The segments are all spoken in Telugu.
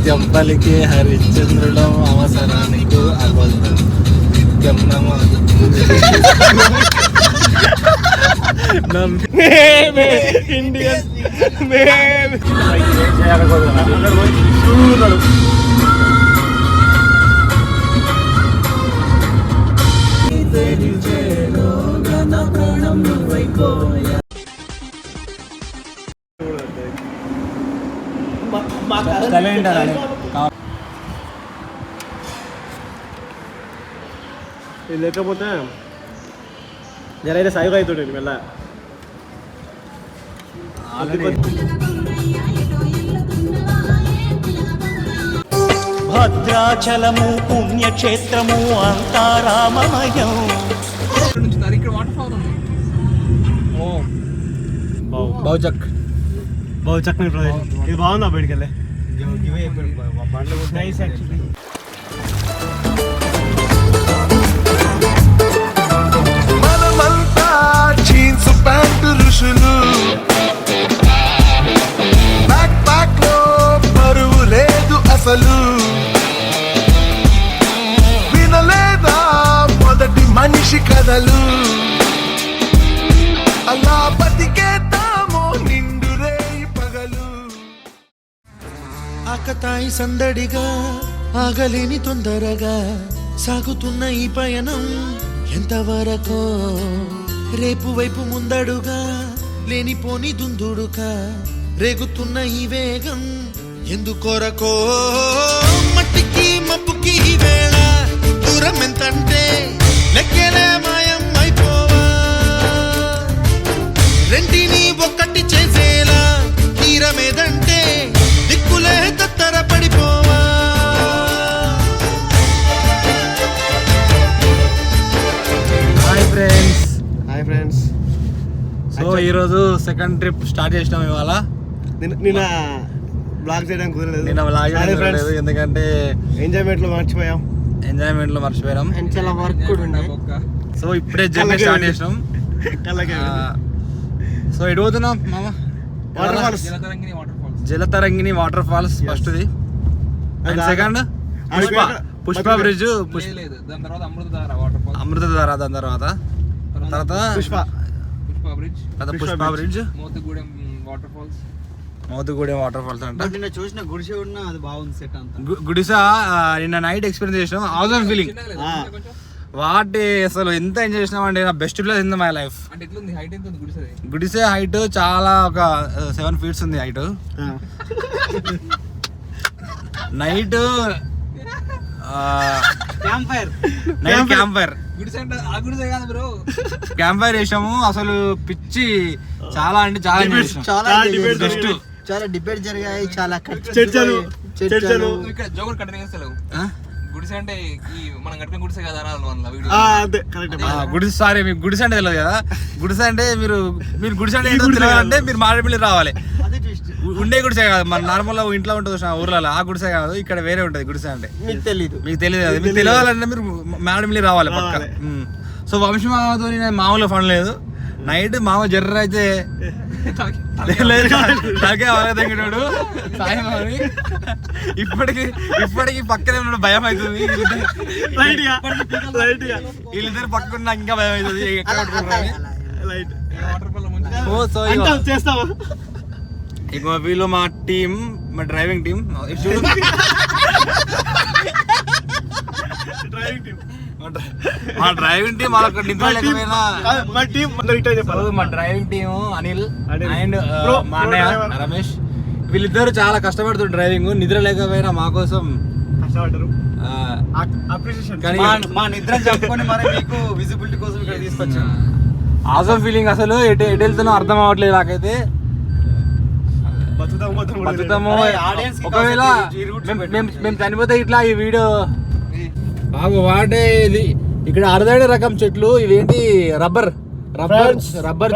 సత్యం పలికే హరిశ్చంద్రులం అవసరానికి అబద్ధం నిత్యం నమోదు ఇండియన్ ఇది లేకపోతే జరైతే సాయి అవుతుండే మెల్ల భద్రాచలము పుణ్యక్షేత్రము అంతా రామమయం. బౌచక్ ఇది బాగుందా బయటికెళ్ళే మనమంతా జీన్స్ ప్యాంటు ఋషులు బ్యాక్ ప్యాక్ లో బరువు లేదు అసలు వినలేదా మొదటి మనిషి కథలు అలా బతికేద్దామో నిండు రేయి పగలు. ఆకతాయి సందడిగా ఆగలేని తొందరగా సాగుతున్న ఈ పయనం ఎంతవరకో రేపు వైపు ముందడుగా లేనిపోని దుందుడుగా రేగుతున్న ఈ వేగం ఎందుకొరకో మట్టికి మబ్బుకి ఈ వేళ దూరం ఎంతంటే లెక్కలే మాయం అయిపోవా రెంటిని ఒక్కటి చేసేలా తీరమేదంటే దిక్కులే తత్తర పడిపోవా. హాయ్ ఫ్రెండ్స్ సో ఈరోజు సెకండ్ ట్రిప్ స్టార్ట్ చేసినాం ఇవాళ. నిన్న బ్లాగ్ చేయడం కుదరలేదు, నిన్న బ్లాగ్ చేయడం కుదరలేదు ఎందుకంటే ఎంజాయ్మెంట్ లో మర్చిపోయాం. చాలా వర్క్ కూడా ఉన్నాయి. సో ఇప్పుడే జర్నీ స్టార్ట్ చేసినాం. సో ఎటు పోతున్నాం మామ? జలతరంగిణి వాటర్ ఫాల్స్ ఫస్ట్ ది, and second Pushpa bridge, Amruthadhara, దాని తర్వాత Pushpa bridge, Mothugudem waterfalls అంట. చూసిన గుడిసె ఉన్న అది బాగుంది సెట్ అంతా. గుడిసా నిన్న నైట్ ఎక్స్పీరియన్స్ చేసినాం. ఆల్సమ్ ఫీలింగ్ వాటి అసలు ఎంత ఎంజాయ్ చేసినాం అంటే నా best place in my life. గుడిసే హైట్ చాలా ఒక 7 feet ఉంది హైట్. నైట్ క్యాంప్ ఫైర్ వేసాము. అసలు పిచ్చి చాలా అంటే చాలా డిబేట్ జరిగాయి, చాలా చర్చలు. గుడిసె అంటే మనం కట్టుకునే గుడిసే కదా గుడిసె. సారీ మీకు గుడిసె అంటే తెలియదు కదా. గుడిసె అంటే మీరు గుడిసె అంటే ఏంటో తెలియాలంటే మీరు మారేడుమిల్లి రావాలి. ఉండే గుడిసే కాదు, మన నార్మల్ ఇంట్లో ఉంటుంది ఊర్లలో, ఆ గుడిసే కాదు, ఇక్కడ వేరే ఉంటుంది గుడిసె అంటే. మీకు తెలియదు మీకు తెలియాలంటే మీరు మారేడుమిల్లి రావాలి పక్క. సో వంశీ మామతో నేను మామూలుగా ఫండ్ లేదు. నైట్ మామ జర్ర అయితే తగ్గాడు ఇప్పటికి పక్కనే ఉన్నాడు, భయం అవుతుంది. వీళ్ళిద్దరు పక్కన ఇంకా భయం అవుతుంది ఎక్కడ. వీళ్ళు మా టీం, మా డ్రైవింగ్ టీం. మా డ్రైవింగ్ టీం మా డ్రైవింగ్ టీం అనిల్ అండ్ మా అన్నయ్య రమేష్. వీళ్ళిద్దరు చాలా కష్టపడుతారు డ్రైవింగ్. నిద్ర లేకపోయినా మా కోసం కష్టపడ్డారు. మా నిద్ర చెప్పుకొని మరి మీకు విజిబిలిటీ కోసం ఇక్కడ తీసుకొచ్చాను. Awesome feeling. అసలు ఎటు వెళ్తున్నా అర్థం అవ్వట్లేదు నాకైతే. బతుకుతాము. ఒకవేళ మేము చనిపోతే ఇట్లా ఈ వీడియో బాగు వాడే. ఇది ఇక్కడ అరుదైన రకం చెట్లు, ఇవేంటి రబ్బర్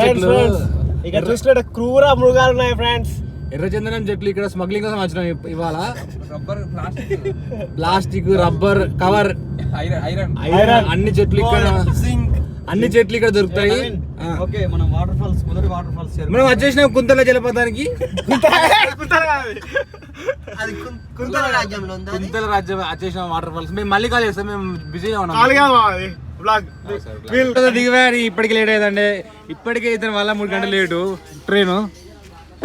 చెట్లు. ఇక్కడ చూసినట్టు క్రూర మృగాలు ఉన్నాయి ఫ్రెండ్స్. ఎర్రచందనం చెట్లు ఇక్కడ స్మగ్లింగ్ కోసం వచ్చినాం ఇవాళ. ప్లాస్టిక్, రబ్బర్, కవర్, ఐరన్ అన్ని చెట్లు ఇక్కడ. అన్ని చెట్లు ఇక్కడ దొరుకుతాయి. ఓకే మనం వాటర్ ఫాల్స్ మొదటి వాటర్ ఫాల్స్ మనం వచ్చేసిన కుంతల జలపాతానికి. అది కుంతల రాజ్యంలో ఉంది. కుంతల రాజ్యం వచ్చేసిన వాటర్ ఫాల్స్. మేము మళ్ళీ కాల్ చేస్తాం, మేము బిజీగా ఉన్నాం. దిగిపోయాని ఇప్పటికి లేట్ అయ్యిందండి. ఇప్పటికే ఇతను వల్ల 3 గంటలు లేటు ట్రైన్.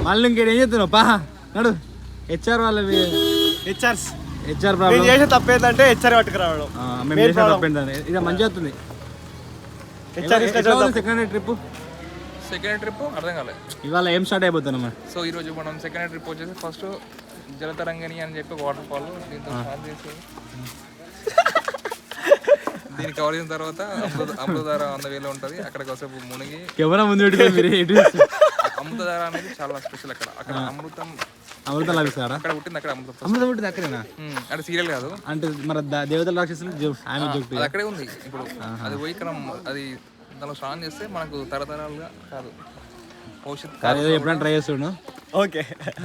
మళ్ళీ ఇంకేం చెప్తున్నావు పా నడు. హెచ్ఆర్ వాళ్ళ హెచ్ఆర్ ప్రాబ్లం. చేసే తప్పేందంటే హెచ్ఆర్ పట్టుకురావడం. మేము చేసిన తప్పేందండి. ఇది మంచిగా వస్తుంది. సెకండ్ ట్రిప్ అర్థం కాలేదు. ఇవాళ ఏం స్టార్ట్ అయిపోతున్నాం. సో ఈ రోజు మనం సెకండ్ ట్రిప్ వచ్చేసి ఫస్ట్ జలతరంగిణి అని చెప్పి వాటర్ ఫాల్ దీంతో స్టార్ట్ చేసి దీన్ని కవర్ చేసిన తర్వాత అమృతధార 100 వేలు ఉంటుంది. అక్కడికి వసేపు మునిగి ఎవరైనా ముందు అమృతధార అనేది చాలా స్పెషల్. అక్కడ అమృతం లభిస్తారా? అక్కడ పుట్టింది, అక్కడ అమృతం పుట్టింది అక్కడేనా? అంటే సీరియల్ కాదు, అంటే మన దేవతల రాక్షసులు అది అక్కడే ఉంది. ఇప్పుడు అది పోయి ఇక్కడ అది దానిలో స్నానం చేస్తే మనకు తరతరాలుగా కాదు భవిష్యత్తు ఎప్పుడైనా ట్రై చేస్తాడు. ఓకే,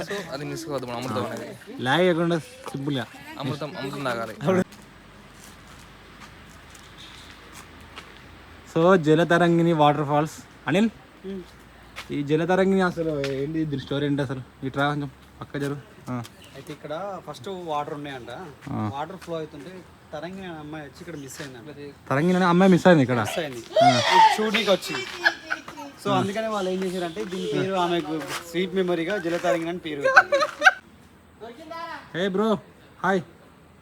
సో అది మిస్ కావద్దు. మన అమృతం అనేది లాగ్ చేయకుండా సింపుల్ గా అమృతం తాగాలి. So Jalatarangini water falls. Anil, ఈ జలతరంగిణి అసలు ఏంటి స్టోరీ ఏంటి అసలు? ఇట్లా కొంచెం పక్క జరుగు. అయితే ఇక్కడ ఫస్ట్ వాటర్ ఉన్నాయంట. వాటర్ ఫ్లో అవుతుంటే తరంగిణి అనే అమ్మాయి వచ్చి ఇక్కడ మిస్ అయింది. తరంగిణి అనే అమ్మాయి మిస్ అయింది ఇక్కడ. మిస్ అయింది చూడనీకి వచ్చింది. సో అందుకనే వాళ్ళు ఏం చేశారంటే దీని పేరు ఆమెకు స్వీట్ మెమరీగా జలతరంగిణి అని పేరు పెట్టారు. ఏ బ్రో హాయ్,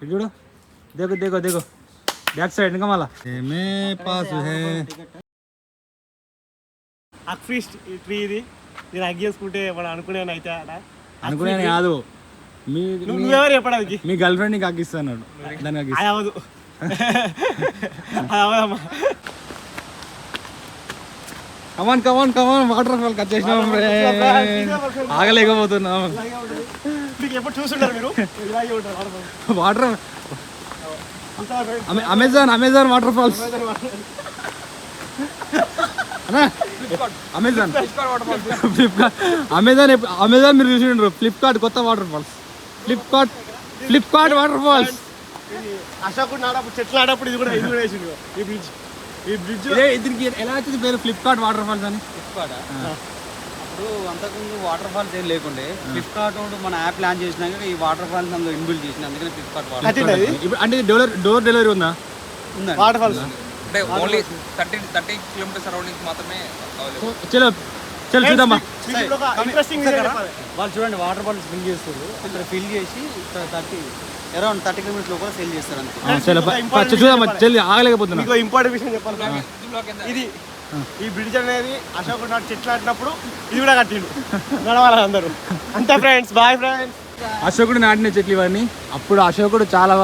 ఇటు చూడు. దేగో దేగో దేగో బ్యాక్ సైడ్ ఇంకా మళ్ళా ఏమే పాస్ హే. అక్ఫిస్ట్ ట్రీ ఇది. నేను అగ్గి చేసుకుంటే మనం అనుకునేది అయితే అనుకునే కాదు, నువ్వెవరు చెప్పడానికి? మీ గర్ల్ ఫ్రెండ్ నీకు అగ్గిస్తాడు. దాన్ని అగ్గిస్తా. అవదు అవదమ్మా. Come on come on come on water fall cut చేసినాం. ఆగలేకపోతున్నాం. మీకు ఎప్పుడు చూసుంటారు మీరు? ఇలాగే ఉంటారు water. Amazon water falls. Amazon మీరు చూసి ఉండరు. ఫ్లిప్కార్ట్ కొత్త water falls. Flipkart water falls. అశోకుడు నాడప్పుడు చెట్లు ఆడప్పుడు ఇది కూడా వేసిండు. ఈ బ్రిడ్జ్ దీనికి ఎలా వచ్చింది పేరు ఫ్లిప్కార్ట్ వాటర్ ఫాల్స్ అని? ఫ్లిప్కార్ట్ అప్పుడు అంతకుముందు వాటర్ ఫాల్స్ ఏం లేకుండే. ఫ్లిప్కార్ట్ మన యాప్ లాంచ్ చేసినాక ఈ వాటర్ ఫాల్స్ అందులో ఇన్బిల్డ్ చేసిన, అందుకని ఫ్లిప్కార్ట్ వాటర్. అంటే డోర్ డెలివరీ ఉందా? ఉందండి వాటర్ ఫాల్స్. అంటే ఓన్లీ 30 కిలోమీటర్ సరౌండింగ్స్ మాత్రమే అవైలబుల్. చలో చలో చూద్దామా. ఇంట్రెస్టింగ్ వాళ్ళు చూడండి వాటర్ బాటిల్స్ ఫిల్ చేస్తారు. ఇక్కడ ఫిల్ చేసి అరౌండ్ 30 కిలోమీటర్స్ లోపల సేల్ చేస్తారు అంతే. చూద్దామా, చెల్లి ఆగలేకపోతున్నా. ఇంకో ఇంపార్టెంట్ విషయం చెప్పాలి. ఇది ఈ బ్రిడ్జ్ అనేది అశోకుడు నాడు చెట్లు ఆడినప్పుడు ఇది కూడా కట్టిండు. నడవాలి అందరూ. అంతే ఫ్రెండ్స్, బాయ్ ఫ్రెండ్స్. అశోకుడు నాటిన చెట్లు ఇవన్నీ. అప్పుడు అశోకుడు చాలా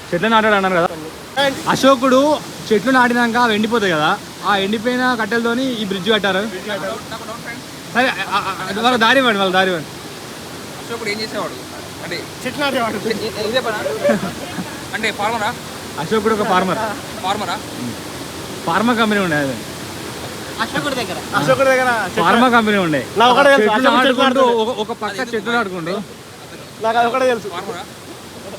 చెట్లు నాటాడు అన్నారు కదా. అశోకుడు చెట్లు నాటినాక అవి ఎండిపోతాయి కదా, ఆ ఎండిపోయిన కట్టెలతోని ఈ బ్రిడ్జ్ కట్టారు. సరే వాళ్ళ దారి ఇవ్వండి, వాళ్ళ దారి ఇవ్వండి. అశోకుడు ఏం చేసేవాడు అంటే చెట్లు నాటేవాడు. ఇదే పనా అంటే ఫార్మరా? అశోకుడు ఒక ఫార్మర్ కంపెనీ ఉండే. అది అశోకుడి దగ్గర ఫార్మా కంపెనీ ఉండే. చెట్లు నాటుకుంటూ ఒక పక్క చెట్లు నాటుకుంటూ. నాకు అది ఒకటే తెలుసు. ఫార్మరా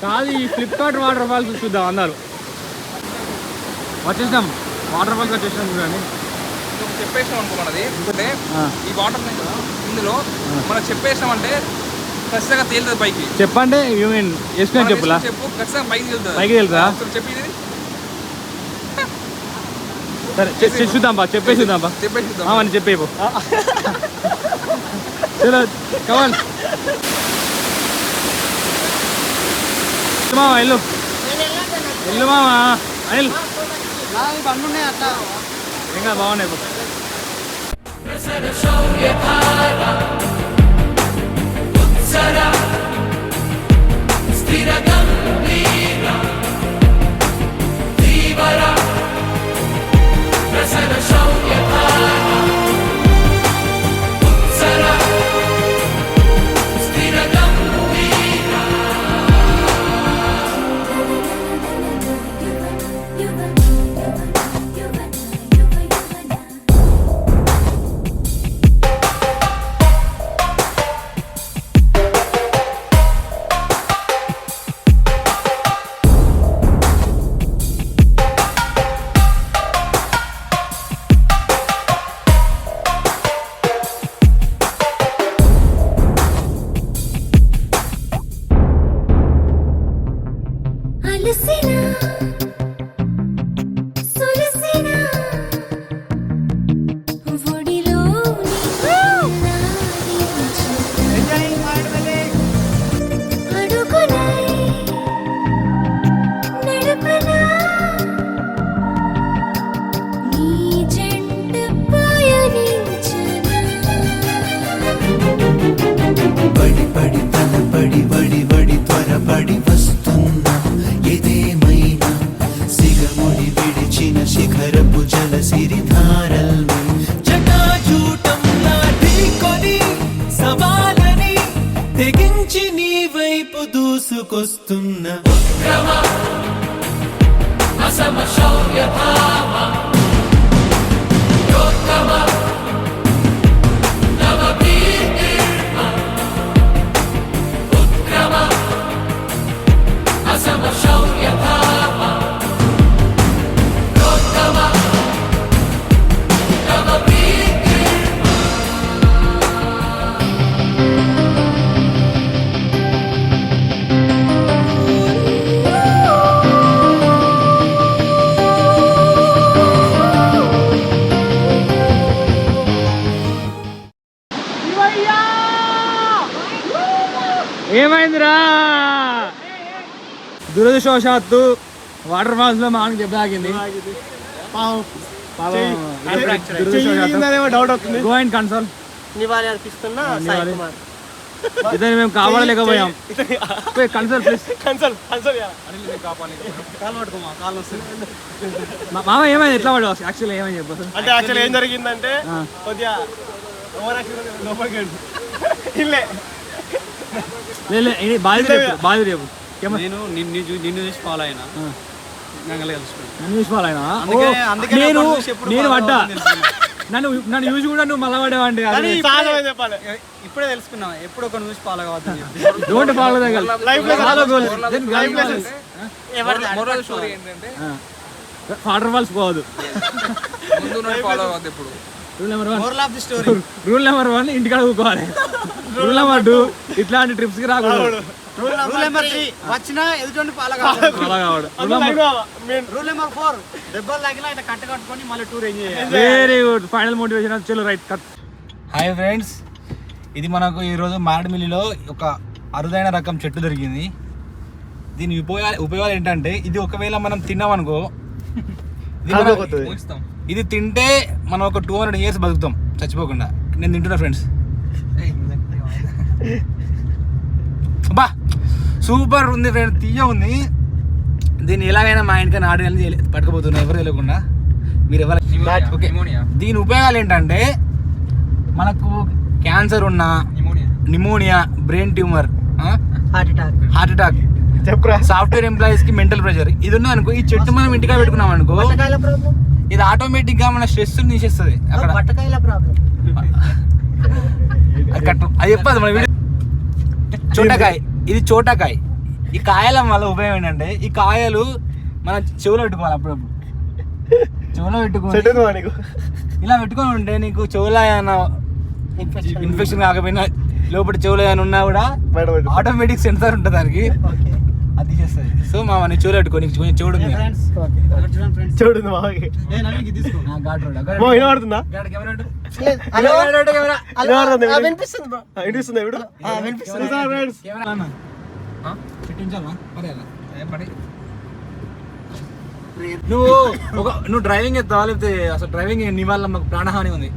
కాదు, ఈ ఫ్లిప్కార్ట్ వాటర్ ఫాల్స్ చూద్దాం అందరూ. వచ్చేసినాం, వాటర్ ఫాల్స్ వచ్చేసినాం చూడండి. చెప్పేసాం అనుకోమన్నది అంటే ఈ వాటర్ ఇందులో మనం చెప్పేసాం అంటే ఖచ్చితంగా తేలుతుంది పైకి. చెప్పంటే వేసుకుని చెప్పులా చెప్పు, ఖచ్చితంగా పైకి తేలుతుంది. పైకి వెళ్తా చెప్పి సరే చూద్దాంపా, చెప్పేసిద్దాంపా. అని చెప్పేపు. చలో కమాన్ మామా, వెళ్ళు మామా. అనిల్ బండ్లున్నాయి అట్లా ఇంకా బాగున్నాయి. వైపు దూసుకొస్తున్న ఏమైందిరా? దురదృష్టవశాత్తు వాటర్ ఫాల్స్ లో మాకు దెబ్బ తాకింది. డౌట్ అవుతుంది. Go and console. నివాళి అర్పిస్తున్నా సాయి కుమార్. ఇదని మేము కాపాడలేకపోయాం. Console please. కన్సల్ కన్సల్ మామ ఏమైంది? ఎట్లా పడు? యాక్చువల్లీ ఏమైంది చెప్పు. అంటే యాక్చువల్లీ ఏం జరిగిందంటే కొద్దిగా ఓవర్ యాక్షన్ లోపలికి వెళ్ళి ఇల్లే బాధ్యత చెప్పు. నేను నిన్ను చూసి ఫాలో అయినా నన్ను చూసి ఫాలో అయినా? నేను పడ్డా. నన్ను చూసి కూడా నువ్వు మళ్ళా పడేవండి. చెప్పాలి. ఇప్పుడే తెలుసుకున్నా ఎప్పుడు ఒక చూసి ఫాలో కావద్దని. డోంట్ ఫాలో మోరల్ స్టోరీ ఏంటంటే వాటర్ ఫాల్స్ పోవద్దు. ముందు ఫాలో అవ్వద్దు ఎప్పుడు. రూల్ నెంబర్ 1 ఇంటికాడ ఊకోవాలి. రూల్ నెంబర్ 2 ఇట్లాంటి ట్రిప్స్ కి రాకూడదు. రూల్ నెంబర్ 3 వచ్చినా ఎదుటి ఫాలో కావద్దు. రూల్ నెంబర్ 4 దెబ్బలు తగిలా ఇట్లా కట్టుకొని మళ్ళీ టూర్ ఎంజాయ్ చేయాలి. Very good. Final motivation. చలో రైట్ కట్. హాయ్ ఫ్రెండ్స్, ఇది మనకు ఈరోజు మారేడుమిల్లిలో ఒక అరుదైన రకం చెట్టు దొరికింది. దీని ఉపయోగాలు ఏంటంటే, ఇది ఒకవేళ మనం తిన్నామనుకో, ఇది తింటే మనం ఒక 200 years బతుకుతాం చచ్చిపోకుండా. నేను తింటున్నా ఫ్రెండ్స్. బా సూపర్ ఉంది ఫ్రెండ్స్, తీయ ఉంది. దీన్ని ఎలాగైనా మా ఇంటికి నాటి పట్టుకుపోతున్నా ఎవరు తెలియకుండా. మీరు ఎవరు ఓకే. దీని ఉపయోగాలు ఏంటంటే, మనకు క్యాన్సర్ ఉన్న, pneumonia, brain tumour, heart attack, software employees కి మెంటల్ ప్రెషర్, ఇది ఉన్నా అనుకో, ఈ చెట్టు మనం ఇంటిగా పెట్టుకున్నాం అనుకో, ఇది ఆటోమేటిక్ గా మన స్ట్రెస్ తీసేస్తుంది. అక్కడ అది చెప్పదు మన వీడియో. చోటకాయ, ఇది చోటకాయ. ఈ కాయల వల్ల ఉపయోగం ఏంటంటే, ఈ కాయలు మన చెవులో పెట్టుకోవాలి. అప్పుడప్పుడు చెవులో పెట్టుకోవాలి. ఇలా పెట్టుకొని ఉంటే నీకు చెవులో ఏమైనా ఇన్ఫెక్షన్ కాకపోయినా, లోపల చెవులో ఏమైనా ఉన్నా కూడా ఆటోమేటిక్ సెన్సార్ ఉంటుంది దానికి, అది తీసేస్తుంది. సో మా చెవులో పెట్టుకో, నీకు చెవుడు నువ్వు డ్రైవింగ్ ఎత్తావా లేకపోతే అసలు డ్రైవింగ్ నీ వల్ల మాకు ప్రాణహాని ఉంది?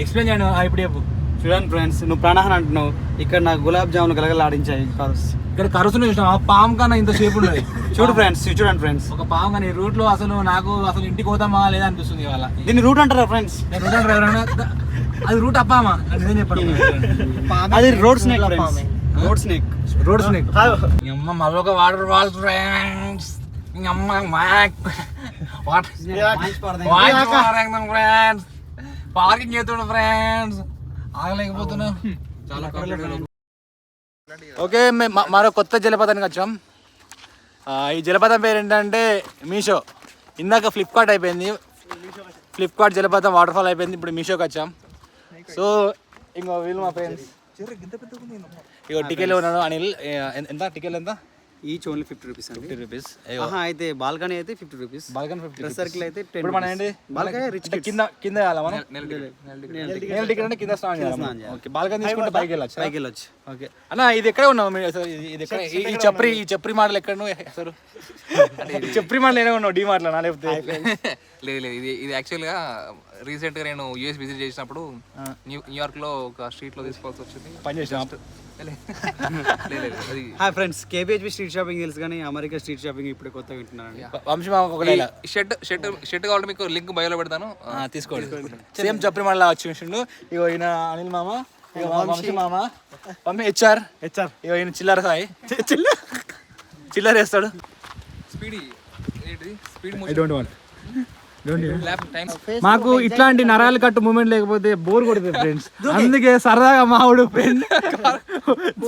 ఎక్స్ప్లెయిన్ చేయండి ఇప్పుడు చెప్పు. చూడండి ఫ్రెండ్స్, నువ్వు ప్రాణహాని అంటున్నావు, ఇక్కడ నాకు గులాబ్ జామున్ గలగలాడించాయి కరుస్. ఇక్కడ కరుసును చూసినా పాము కన్నా ఇంత సేపు ఉన్నది. చూడండి ఫ్రెండ్స్, ఒక పాము కానీ రూట్ లో అసలు నాకు అసలు ఇంటికి పోతామా లేదా అనిపిస్తుంది ఇవాళ. దీన్ని రూట్ అంటారా ఫ్రెండ్స్? అది రూట్ అప్పామా అని చెప్పడం. అది రోడ్ స్నేక్. రోడ్ స్నేక్ మరొక వాటర్ ఫాల్స్ ఫ్రెండ్స్. పార్కింగ్ చేస్తుండ ఫ్రెండ్స్, ఆగలేకపోతున్నా. ఓకే, మరో కొత్త జలపాతానికి వచ్చాం. ఈ జలపాతం పేరు ఏంటంటే మీషో. ఇందాక ఫ్లిప్కార్ట్ అయిపోయింది, ఫ్లిప్కార్ట్ జలపాతం వాటర్ ఫాల్ అయిపోయింది, ఇప్పుడు మీషోకి వచ్చాం. సో ఇంకో వీళ్ళు మా ఫ్రెండ్స్. ఇగో టికెట్లు ఉన్నాడు అనిల్. ఎంత టికెట్ ఎంత? ఈచ్ ఓన్లీ 50 రూపీస్ అండి. 50 రూపీస్. అయితే బాల్కనీ అయితే 50 రూపీస్. బాల్కనీ 50. డ్రెస్ సర్కిల్ అయితే 10. ఇప్పుడు మన ఏంటి బాల్కనీ రిచ్ కింద వెళ్ళాలా మనం? నేల టికెట్ అంటే కింద స్నానం చేయాలి. ఓకే, బాల్కనీ తీసుకుంటే పైకి వెళ్ళొచ్చు. ఓకే అన్న, ఇది ఎక్కడ ఉన్నావు మీరు అసలు? ఇది ఎక్కడ? ఈ చెప్రి మాటలు ఎక్కడ నువ్వు అసలు? చెప్రి మాటలు ఏమైనా ఉన్నావు? డి మార్ట్లో నా లేకపోతే? లేదు, ఇది యాక్చువల్గా రీసెంట్ గా నేను యూఎస్ విజిట్ చేసినప్పుడు న్యూయార్క్ లో ఒక స్ట్రీట్ లో తీసుకోవాల్సి వచ్చింది. పని చేసిన hi friends, KBHB street shopping తెలుసు కానీ అమెరికా స్ట్రీట్ షాపింగ్ ఇప్పుడు కొత్తగా వింటున్నాను. షర్ట్ కావాలంటే మీకు లింక్ బయోలో పెడతాను, తీసుకోండి. సేమ్ చెప్పి మళ్ళీ వచ్చి ఇగో ఈయన అనిల్ మామ, వంశీ మామ, మమ్మీ హెచ్ఆర్ హెచ్ఆర్ ఇగో ఈయన చిల్లర సాయి చిల్లర వేస్తాడు. స్పీడ్ ఏంటిది speed I don't want lap time మాకు ఇట్లాంటి నరాలు కట్టు మూమెంట్ లేకపోతే బోర్ కొడుతుంది ఫ్రెండ్స్. అందుకే సరదాగా మావుడు ఫ్రెండ్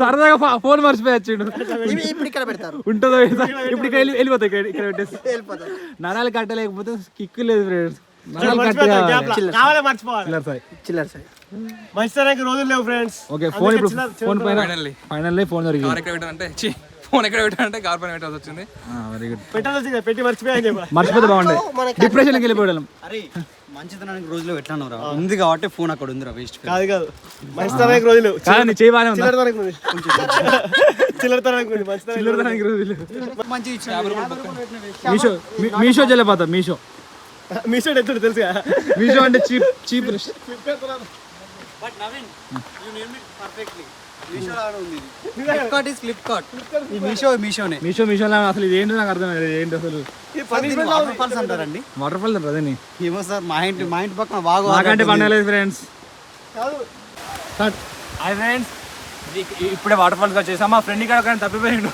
సరదాగా ఫోన్ మర్చిపోయచ్చిండు. ఇప్పుడు ఇక్కడ పెడతారు ఉంటుందో ఇప్పుడు ఇక్కడ వెళ్ళిపోతాయి ఇక్కడ పెట్టేసి. నరాలు కట్టలేకపోతే కిక్కు లేదు ఫ్రెండ్స్. నరాలు కట్ట కావాలే మర్చిపోవాలి. చిల్లర సాయి చిల్లర సార్ మంచితనానికి రోజులు లేవు ఫ్రెండ్స్. ఓకే ఫోన్ ఇప్పుడు ఫోన్ పైన ఫైనల్లీ ఫోన్ దొరికింది. కార్ ఎక్కడ పెట్టారంటే ఫోన్ ఎక్కడ పెట్టారంటే కార్ పైన పెట్టాల్సి వచ్చింది. Very good. పెట్టాల్సి పెట్టి మర్చిపోయాను చెప్పా. మర్చిపోతే బాగుండే డిప్రెషన్కి వెళ్ళిపోవడం. అరే మంచితనానికి రోజులు ఎట్లా రా ఉంది కాబట్టి ఫోన్ అక్కడ ఉందిరా వేస్ట్. కాదు మంచితనానికి రోజులు కానీ నీ చేయి బాగానే ఉందా? చిల్లరతనానికి ఉంది. చిల్లరతనానికి ఉంది మంచితనానికి చిల్లరతనానికి రోజులు. మంచి మీషో మీషో చెల్లపోతా. మీషో మీషో ఎత్తుడు తెలుసుగా. మీషో అంటే cheap but Naveen you name it perfectly. Meesho లాగా ఉంది ఇది. Flipkart is Flipkart. ఈ మీషోనే. మీషోలో అసలు ఇది ఏంటో నాకు అర్థమైంది. ఏంటి అసలు వాటర్ ఫాల్స్ అంటారండి. వాటర్ ఫాల్ అదే ఏమో సార్ మా ఇంటి పక్కన బాగా నాకంటే పండలేదు ఫ్రెండ్స్. హాయ్ ఫ్రెండ్స్, ఇప్పుడే వాటర్ ఫాల్స్ వచ్చేసాం. మా ఫ్రెండ్ ఇక్కడ ఒక తప్పిపోయాడు.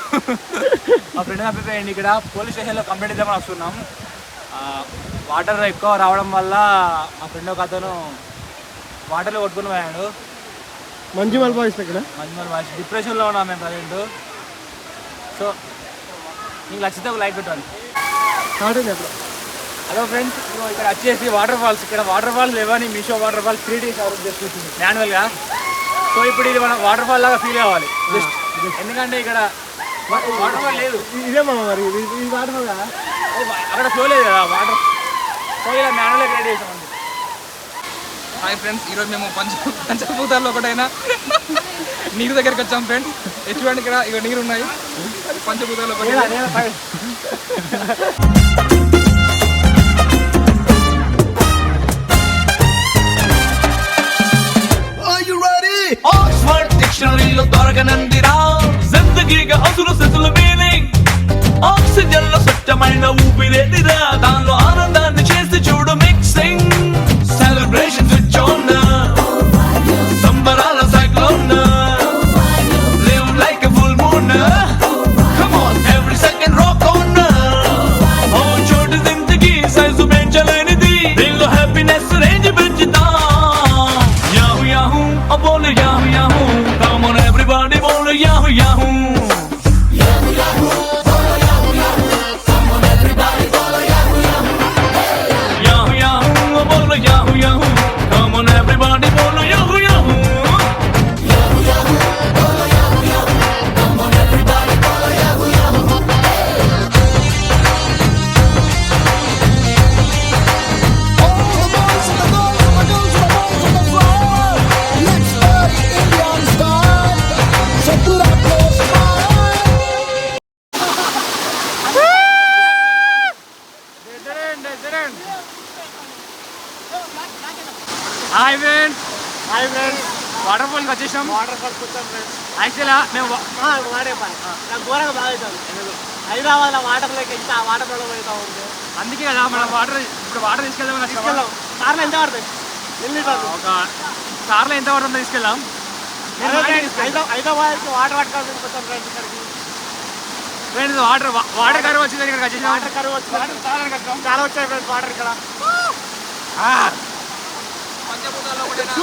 మా ఫ్రెండ్ తప్పిపోయాడు. ఇక్కడ పోలీస్ స్టేషన్లో కంప్లైంట్ ఇద్దామని వస్తున్నాం. వాటర్ ఎక్కువ రావడం వల్ల మా ఫ్రెండ్ ఒక అతను వాటర్లో కొట్టుకుని పోయాడు. మంచి మలపాయిస్తా ఇక్కడ మంచి డిప్రెషన్లో ఉన్నాం మేము ప్రజెంట్. సో మీకు నచ్చితే ఒక లైక్ పెట్టండి. హలో ఫ్రెండ్స్, ఇక్కడ వచ్చేసి వాటర్ ఫాల్స్. ఇక్కడ వాటర్ ఫాల్స్ లేవని Meesho water falls 3D service చేస్తుంది మాన్యువల్గా. సో ఇప్పుడు ఇది మనం వాటర్ ఫాల్ లాగా ఫీల్ అవ్వాలి జస్ట్. ఎందుకంటే ఇక్కడ వాటర్ ఫాల్ లేదు. ఇదే మరి ఇది వాటర్ ఫాల్ కదా, అక్కడ ఫ్లో లేదు కదా వాటర్. సో ఇలా మాన్యువల్గా క్రియేట్ చేసామండి. హాయ్ ఫ్రెండ్స్, ఈరోజు మేము పంచభూతాల్లో ఒకటైనా నీరు దగ్గరికి వచ్చాం ఫ్రెండ్స్. ఎటువంటి ఇక్కడ ఇక నీరు ఉన్నాయి. పంచభూతాల్లో ఒకటి ఆక్స్ఫర్డ్ డిక్షనరీలో దొరకనందిరా జిందగీగా అసలు సెసులు మీనింగ్. ఆక్సిజన్ లో స్వచ్ఛమైన ఊపిరేదిరా, దానిలో ఆనందాన్ని చేసి చూడు మిక్సింగ్. సెలబ్రేషన్స్ విత్ జోన్, సంబరాల cyclone, live like a full moon. Come on every second rock on. ఓ చోటు జిందగీ సైజు పెంచలేనిది, దీనిలో హ్యాపీనెస్ రేంజ్ పెంచుతా. యాహూ యాహూ ఓ బోలు yahoo yahoo, come on everybody బోలు యాహూ యాహూ. యాహూ యాహూ బోలు yahoo yahoo, come on everybody బోలు యాహూ యాహూ. యాహూ యాహూ ఓ బోలు yahoo yahoo, come on everybody బోలు యాహూ యాహూ. యాహూ యాహూ బోలు yahoo yahoo, come on everybody బోలు yahoo yahoo. Hi friends, hi friends. Water ఫాల్కి వచ్చేసాం. వాటర్ ఫాల్స్ వచ్చాం ఫ్రెండ్స్. యాక్చువల్గా మేము వాడే పని నాకు ఘోరంగా బాగా అవుతాను. హైదరాబాద్ లో వాటర్ లేక ఇంత వాటర్ ప్రాబ్లం అవుతా ఉంది. అందుకే కదా మనం ఇప్పుడు వాటర్ తీసుకెళ్దాం. తీసుకెళ్దాం. కార్లో ఎంత పడుతుంది? ఎన్ని లీటర్లు? ఒక కార్లో ఎంత పడుతుందో తీసుకెళ్దాం. హైదరాబాద్ వాటర్ పట్టుకోవాల్సి వచ్చాం ఫ్రెండ్స్. ఇక్కడికి ఫ్రెండ్స్ వాటర్ కరువు వచ్చింది. ఇక్కడికి వచ్చేసాం. వాటర్ కరువు వచ్చింది. చాలా వచ్చాయి ఫ్రెండ్స్ వాటర్ ఇక్కడ. పంచభూతాల్లో ఒకటైనా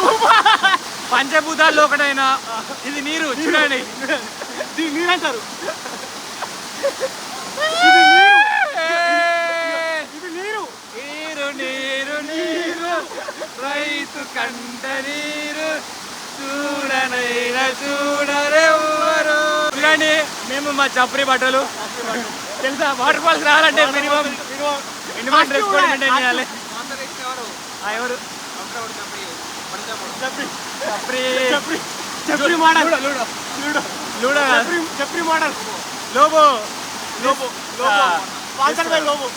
పంచభూతాల్లో ఒకటైనా ఇది నీరు చూడండి. దీన్ని నీరు అంటారు. ఇది నీరు. నీరు నీరు నీరు రైతు కంట నీరు చూడనైనా చూడరెవ్వరు. చూడండి, మేము మా చప్రి బట్టలు తెలుసా. వాటర్ ఫాల్స్ రావాలంటే మినిమం డ్రెస్ కోడ్ మెయింటైన్ చేయాలి. ఎవరు chapri model. Ludo chapri model. Lobo sponsored by Lobo.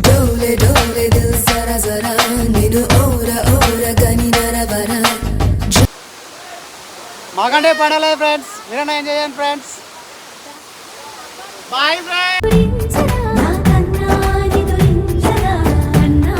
डोले डोले दिल जरा जरा निनु ओरा ओरा गनी नरवरा. మాకంటే పడలే ఫ్రెండ్స్, మీరైనా ఎంజాయ్ చేయండి ఫ్రెండ్స్. Bye friends. నా కన్నా నిదురించరా అన్నా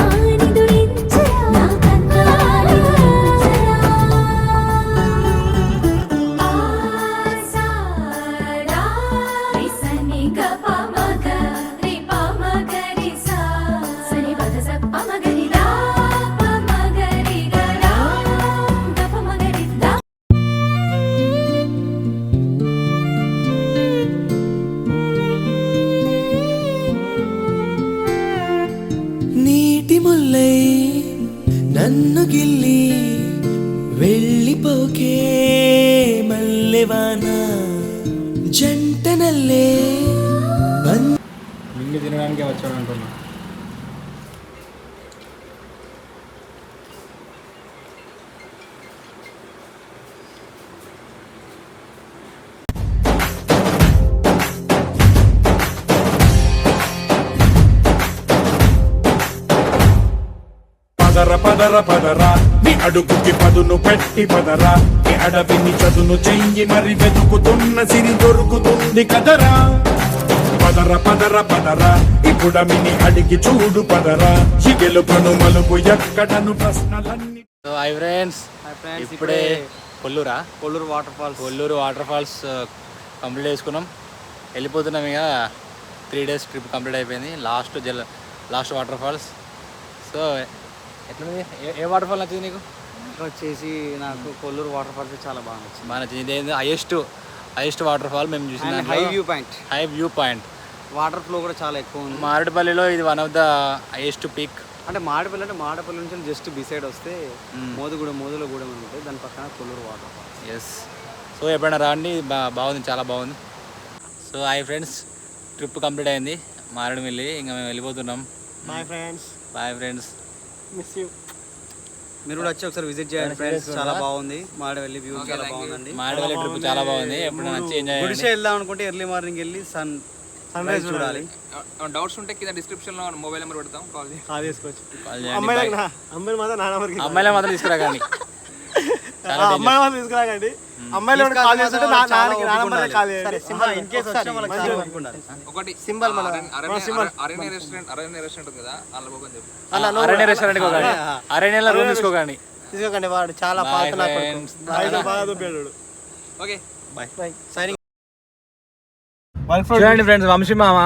ముల్లై నన్ను గిల్లి వెళ్ళిపోకే మల్లెవాన జంట నల్లే మింగి తినడానికి వచ్చాడు అంటున్నా. పదర పదర పదరా నీ అడుగుకి పదును పెట్టి పదరా నీ అడవిని చదును చెయ్యి మరి వెతుకుతున్న సిరి దొరుకుతుంది కదరా పదర పదర పదరా ఇప్పుడమిని అడిగి చూడు పదరా ఈ గెలుపను మలుపు ఎక్కడను ప్రశ్నలన్నీ. సో హాయ్ ఫ్రెండ్స్, ఇప్పుడే కొల్లూరు వాటర్ ఫాల్స్ కంప్లీట్ చేసుకున్నాం. వెళ్ళిపోతున్నాం. ఇక 3 days ట్రిప్ కంప్లీట్ అయిపోయింది. Last water falls. సో ఎట్లుంది? ఏ వాటర్ ఫాల్ నచ్చింది నీకు? వచ్చేసి నాకు కొల్లూరు వాటర్ ఫాల్స్ చాలా బాగా నచ్చింది. బాగా నచ్చింది. ఇదేంది హైయెస్ట్ వాటర్ ఫాల్ మేము చూసిన high view point water flow కూడా చాలా ఎక్కువ ఉంది. మారేడుపల్లిలో ఇది one of the highest peak. అంటే మారేడుపల్లి నుంచి జస్ట్ బిసైడ్ వస్తే మోదుగూడెం ఉంటుంది. దాని పక్కన Kolluru water falls. Yes. So ఎప్పుడైనా రాండి, బాగుంది, చాలా బాగుంది. So hi friends, trip complete అయింది మారేడుమిల్లి. ఇంకా మేము వెళ్ళిపోతున్నాం. Bye friends, miss you. మీరు కూడా వచ్చి ఒకసారి విజిట్ చేయండి ఫ్రెండ్స్, చాలా బాగుంది. మారేడుమిల్లి వ్యూ చాలా బాగుందండి. మారేడుమిల్లి ట్రిప్ చాలా బాగుంది. ఎప్పుడైనా వచ్చి ఎంజాయ్ గుడిసె వెళ్దాం అనుకుంటే ఎర్లీ మార్నింగ్ వెళ్ళి సన్ రైజ్ చూడాలి. డౌట్స్ ఉంటే కింద డిస్క్రిప్షన్ లో మొబైల్ నెంబర్ పెడతాం, కాల్ చేసుకోవచ్చు. కాల్ చేయండి. అమ్మాయిలు మాత్రం నాన్న వరకు అమ్మాయిలే మాత్రం తీసుకురాకండి. అమ్మాయిలు మాత్రం తీసుకురాకండి. అమ్మాయిలు కాల్ చేస్తుంటే నాన్న కాల్ చేయండి. ఒకటి సింబల్ అరణ్య రెస్టారెంట్ కదా, అందులో పోకని చెప్పు. అరణ్య రెస్టారెంట్ పోకండి, అరణ్యలో రూమ్ తీసుకోకండి. తీసుకోకండి, వాడు చాలా పాత బాగా దొబ్బేడు. Okay bye signing. చూడండి ఫ్రెండ్స్, వంశీ మామ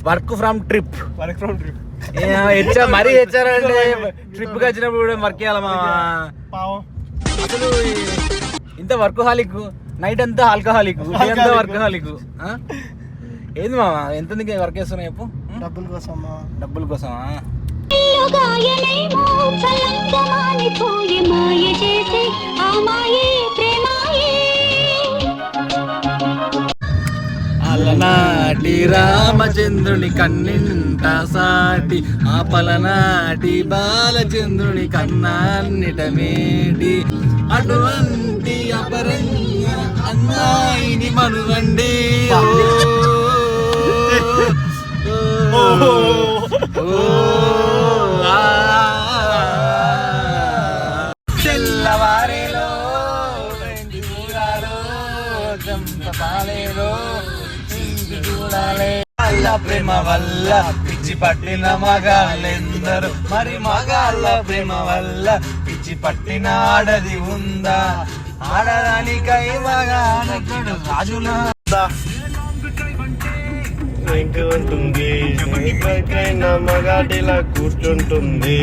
వర్క్ ఫ్రమ్ ట్రిప్. మరీ హెచ్చారంటే ట్రిప్ కి వచ్చినప్పుడు కూడా వర్క్ చేయాలి మామ. అసలు ఇంత వర్క్ హాలిక్, నైట్ అంతా ఆల్కహాలిక్, డే అంతా వర్క్ హాలిక్. ఏంది మామ, ఎంత వర్క్ చేస్తున్నావు చెప్పు? డబ్బుల కోసమా? అలనాటి రామచంద్రుని కన్నింట సాటి, ఆ పలనాటి బాలచంద్రుని కన్నాన్నిట మేటి, అటువంటి అపరంగ అన్నాయిని మనువండి. తెల్లవారేలో చంపలేలో అల్ల ప్రేమ వల్ల పిచ్చి పట్టిన మగాళ్ళెందరు, మరి మగాళ్ళ ప్రేమ వల్ల పిచ్చి పట్టిన ఆడది ఉందా? ఆడదానికై మగాడెక్కడు రాజుల ఉంటుంది, మగాడిలా కూర్చుంటుంది.